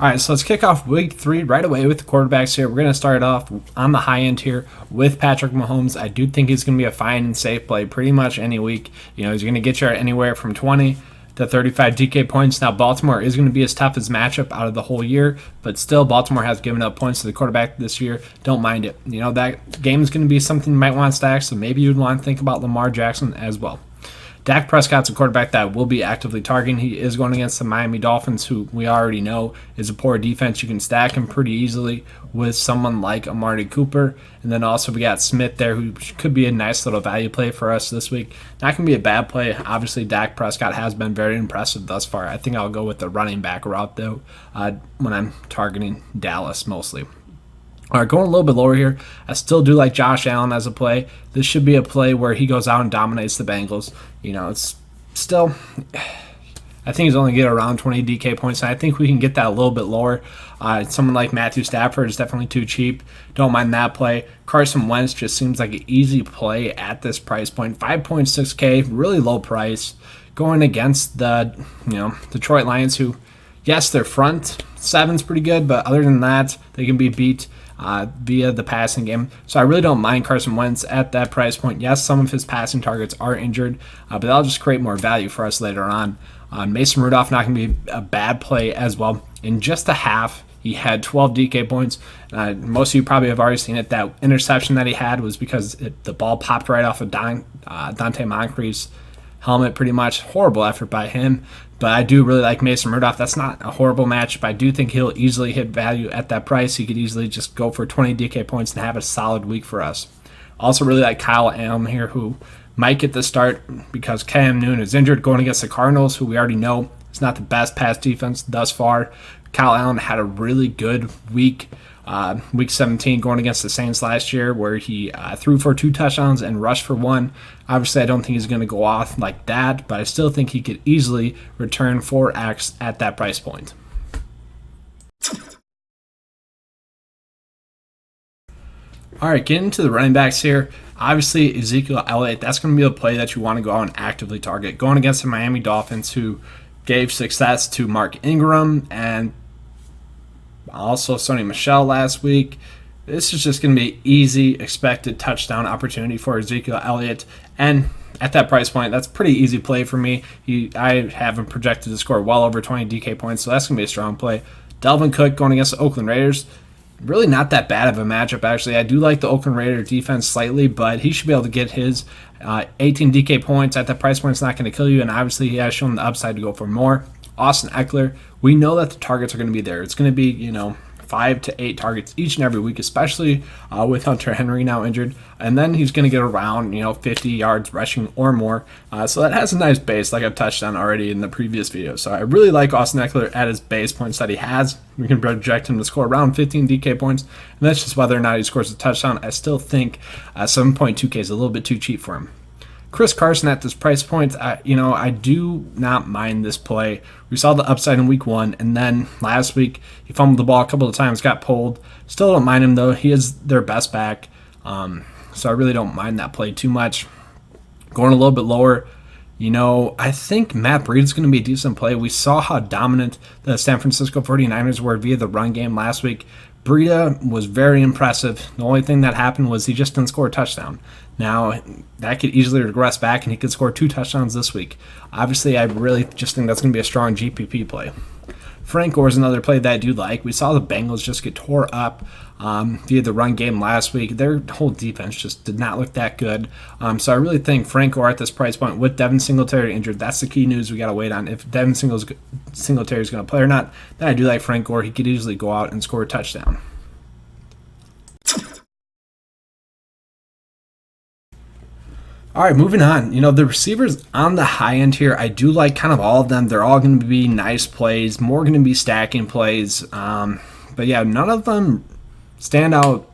All right, so let's kick off week 3 right away with the quarterbacks here. We're going to start off on the high end here with Patrick Mahomes. I do think he's going to be a fine and safe play pretty much any week. You know, he's going to get you anywhere from 20 to 35 DK points. Now, Baltimore is going to be his toughest matchup out of the whole year, but still, Baltimore has given up points to the quarterback this year. Don't mind it. You know, that game is going to be something you might want to stack, so maybe you'd want to think about Lamar Jackson as well. Dak Prescott's a quarterback that will be actively targeting. He is going against the Miami Dolphins, who we already know is a poor defense. You can stack him pretty easily with someone like Amari Cooper. And then also we got Smith there, who could be a nice little value play for us this week. Not going to be a bad play. Obviously, Dak Prescott has been very impressive thus far. I think I'll go with the running back route, though, when I'm targeting Dallas mostly. All right, going a little bit lower here, I still do like Josh Allen as a play. This should be a play where he goes out and dominates the Bengals. You know, it's still, I think he's only get around 20 DK points, and I think we can get that a little bit lower. Someone like Matthew Stafford is definitely too cheap. Don't mind that play. Carson Wentz just seems like an easy play at this price point. 5.6K, really low price, going against the Detroit Lions, who, yes, their front seven's pretty good, but other than that, they can be beat via the passing game. So I really don't mind Carson Wentz at that price point. Yes, some of his passing targets are injured, but that'll just create more value for us later on. Mason Rudolph not going to be a bad play as well. In just a half, he had 12 DK points. Most of you probably have already seen it. That interception that he had was because the ball popped right off of Dante Moncrief's helmet, pretty much. Horrible effort by him. But I do really like Mason Rudolph. That's not a horrible match, but I do think he'll easily hit value at that price. He could easily just go for 20 DK points and have a solid week for us. Also really like Kyle Allen here, who might get the start because Cam Newton is injured going against the Cardinals, who we already know is not the best pass defense thus far. Kyle Allen had a really good week. Week 17 going against the Saints last year, where he threw for 2 touchdowns and rushed for 1. Obviously, I don't think he's going to go off like that, but I still think he could easily return 4x at that price point. All right, getting to the running backs here. Obviously, Ezekiel Elliott, that's going to be a play that you want to go out and actively target. Going against the Miami Dolphins, who gave success to Mark Ingram and also Sony Michel last week. This is just going to be easy expected touchdown opportunity for Ezekiel Elliott. And at that price point, that's pretty easy play for me. I have him projected to score well over 20 DK points, so that's going to be a strong play. Dalvin Cook going against the Oakland Raiders. Really not that bad of a matchup, actually. I do like the Oakland Raiders defense slightly, but he should be able to get his 18 DK points at that price point. It's not going to kill you, and obviously he has shown the upside to go for more. Austin Eckler, we know that the targets are going to be there. It's going to be, 5 to 8 targets each and every week, especially with Hunter Henry now injured. And then he's going to get around, 50 yards rushing or more. So that has a nice base, like I've touched on already in the previous video. So I really like Austin Eckler at his base points that he has. We can project him to score around 15 DK points. And that's just whether or not he scores a touchdown. I still think 7.2K is a little bit too cheap for him. Chris Carson at this price point, I do not mind this play. We saw the upside in week 1, and then last week he fumbled the ball a couple of times, got pulled. Still don't mind him, though. He is their best back, so I really don't mind that play too much. Going a little bit lower, I think Matt Breida is going to be a decent play. We saw how dominant the San Francisco 49ers were via the run game last week. Breida was very impressive. The only thing that happened was he just didn't score a touchdown. Now, that could easily regress back, and he could score 2 touchdowns this week. Obviously, I really just think that's going to be a strong GPP play. Frank Gore is another play that I do like. We saw the Bengals just get tore up via the run game last week. Their whole defense just did not look that good. So I really think Frank Gore at this price point with Devin Singletary injured, that's the key news we got to wait on. If Devin Singletary is going to play or not, then I do like Frank Gore. He could easily go out and score a touchdown. All right, moving on. The receivers on the high end here, I do like kind of all of them. They're all going to be nice plays, more going to be stacking plays. But yeah, none of them stand out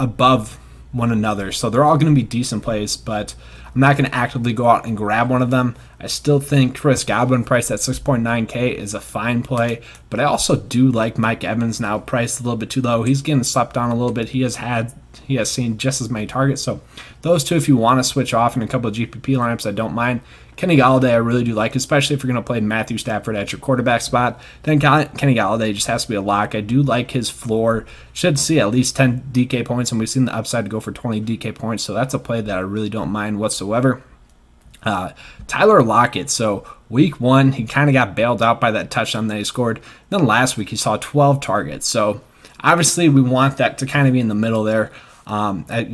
above one another. So they're all going to be decent plays, but I'm not going to actively go out and grab one of them. I still think Chris Godwin priced at 6.9K is a fine play, but I also do like Mike Evans now priced a little bit too low. He's getting slept on a little bit. He has seen just as many targets. So those two, if you want to switch off in a couple of GPP lineups, I don't mind. Kenny Galladay, I really do like, especially if you're going to play Matthew Stafford at your quarterback spot. Then Kenny Galladay just has to be a lock. I do like his floor. Should see at least 10 DK points, and we've seen the upside to go for 20 DK points. So that's a play that I really don't mind whatsoever. Tyler Lockett. So week 1, he kind of got bailed out by that touchdown that he scored. Then last week, he saw 12 targets. So obviously, we want that to kind of be in the middle there. At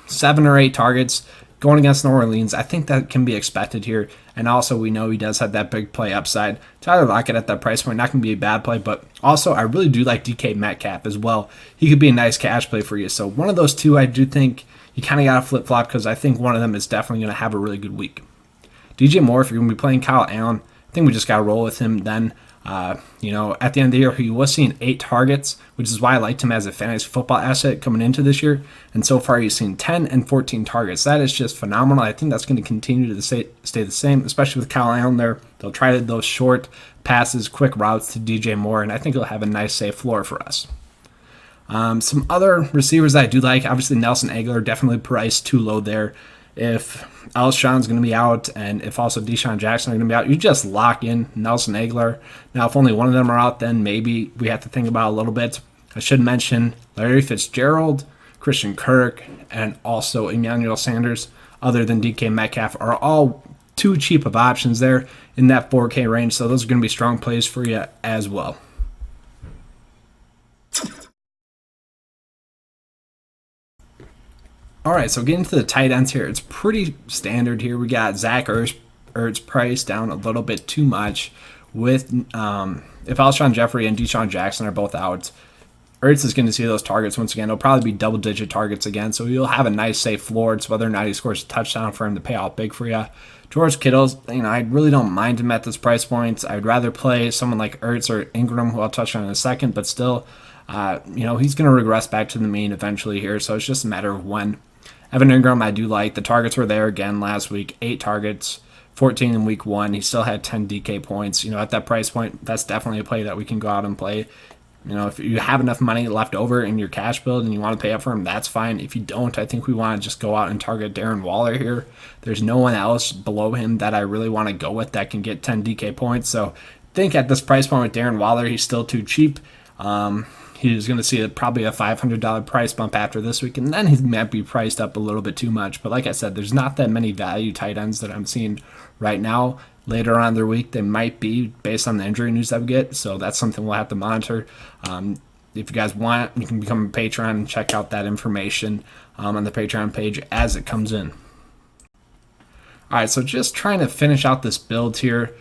7 or 8 targets going against New Orleans, I think that can be expected here. And also, we know he does have that big play upside. Tyler Lockett at that price point, not going to be a bad play. But also, I really do like DK Metcalf as well. He could be a nice cash play for you. So one of those two, I do think you kind of got to flip-flop because I think one of them is definitely going to have a really good week. DJ Moore, if you're going to be playing Kyle Allen, I think we just got to roll with him then. At the end of the year, he was seeing 8 targets, which is why I liked him as a fantasy football asset coming into this year. And so far, he's seen 10 and 14 targets. That is just phenomenal. I think that's going to continue to stay the same, especially with Kyle Allen there. They'll try those short passes, quick routes to DJ Moore, and I think he'll have a nice, safe floor for us. Some other receivers that I do like, obviously Nelson Aguilar, definitely priced too low there. If Alshon's going to be out and if also Deshaun Jackson are going to be out, you just lock in Nelson Aguilar. Now, if only one of them are out, then maybe we have to think about it a little bit. I should mention Larry Fitzgerald, Christian Kirk, and also Emmanuel Sanders, other than DK Metcalf, are all too cheap of options there in that 4K range. So those are going to be strong plays for you as well. All right, so getting to the tight ends here, it's pretty standard here. We got Zach Ertz priced down a little bit too much with if Alshon Jeffrey and Deshaun Jackson are both out, Ertz is going to see those targets once again. It'll probably be double-digit targets again, so you'll have a nice, safe floor. It's whether or not he scores a touchdown for him to pay out big for you. George Kittle's, I really don't mind him at this price point. I'd rather play someone like Ertz or Ingram, who I'll touch on in a second, but still, he's going to regress back to the mean eventually here, so it's just a matter of when. Evan Ingram, I do like. The targets were there again last week. 8 targets, 14 in week 1. He still had 10 DK points. At that price point, that's definitely a play that we can go out and play. If you have enough money left over in your cash build and you want to pay up for him, that's fine. If you don't, I think we want to just go out and target Darren Waller here. There's no one else below him that I really want to go with that can get 10 DK points. So I think at this price point with Darren Waller, he's still too cheap. He's going to see probably a $500 price bump after this week, and then he might be priced up a little bit too much. But like I said, there's not that many value tight ends that I'm seeing right now. Later on in their week, they might be based on the injury news that we get, so that's something we'll have to monitor. If you guys want, you can become a Patreon and check out that information on the Patreon page as it comes in. All right, so just trying to finish out this build here.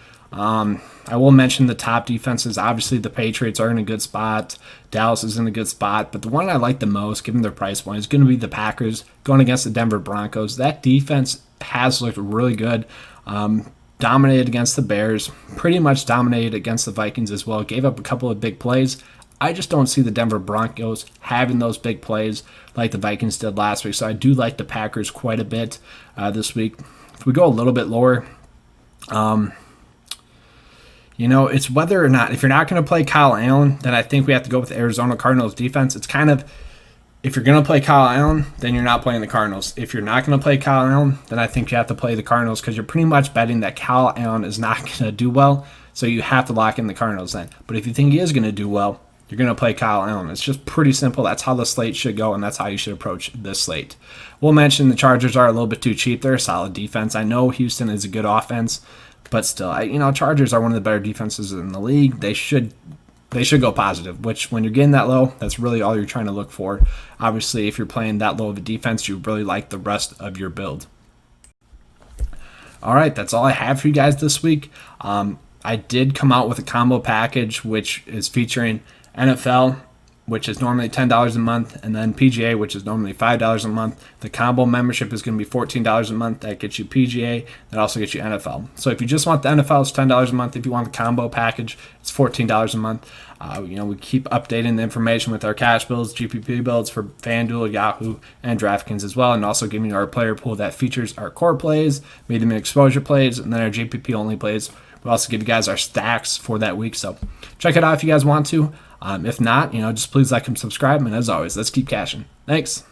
I will mention the top defenses. Obviously, the Patriots are in a good spot. Dallas is in a good spot. But the one I like the most, given their price point, is going to be the Packers going against the Denver Broncos. That defense has looked really good. Dominated against the Bears. Pretty much dominated against the Vikings as well. Gave up a couple of big plays. I just don't see the Denver Broncos having those big plays like the Vikings did last week. So I do like the Packers quite a bit this week. If we go a little bit lower, it's whether or not, if you're not going to play Kyle Allen, then I think we have to go with the Arizona Cardinals defense. It's kind of, if you're going to play Kyle Allen, then you're not playing the Cardinals. If you're not going to play Kyle Allen, then I think you have to play the Cardinals because you're pretty much betting that Kyle Allen is not going to do well, so you have to lock in the Cardinals then. But if you think he is going to do well, you're going to play Kyle Allen. It's just pretty simple. That's how the slate should go, and that's how you should approach this slate. We'll mention the Chargers are a little bit too cheap. They're a solid defense. I know Houston is a good offense, but still, Chargers are one of the better defenses in the league. They should go positive, which when you're getting that low, that's really all you're trying to look for. Obviously, if you're playing that low of a defense, you really like the rest of your build. All right, that's all I have for you guys this week. I did come out with a combo package, which is featuring NFL, which is normally $10 a month, and then PGA, which is normally $5 a month. The combo membership is going to be $14 a month. That gets you PGA. That also gets you NFL. So if you just want the NFL, it's $10 a month. If you want the combo package, it's $14 a month. We keep updating the information with our cash builds, GPP builds for FanDuel, Yahoo, and DraftKings as well, and also giving you our player pool that features our core plays, medium exposure plays, and then our GPP only plays. We also give you guys our stacks for that week. So check it out if you guys want to. If not, just please like and subscribe. And as always, let's keep cashing. Thanks.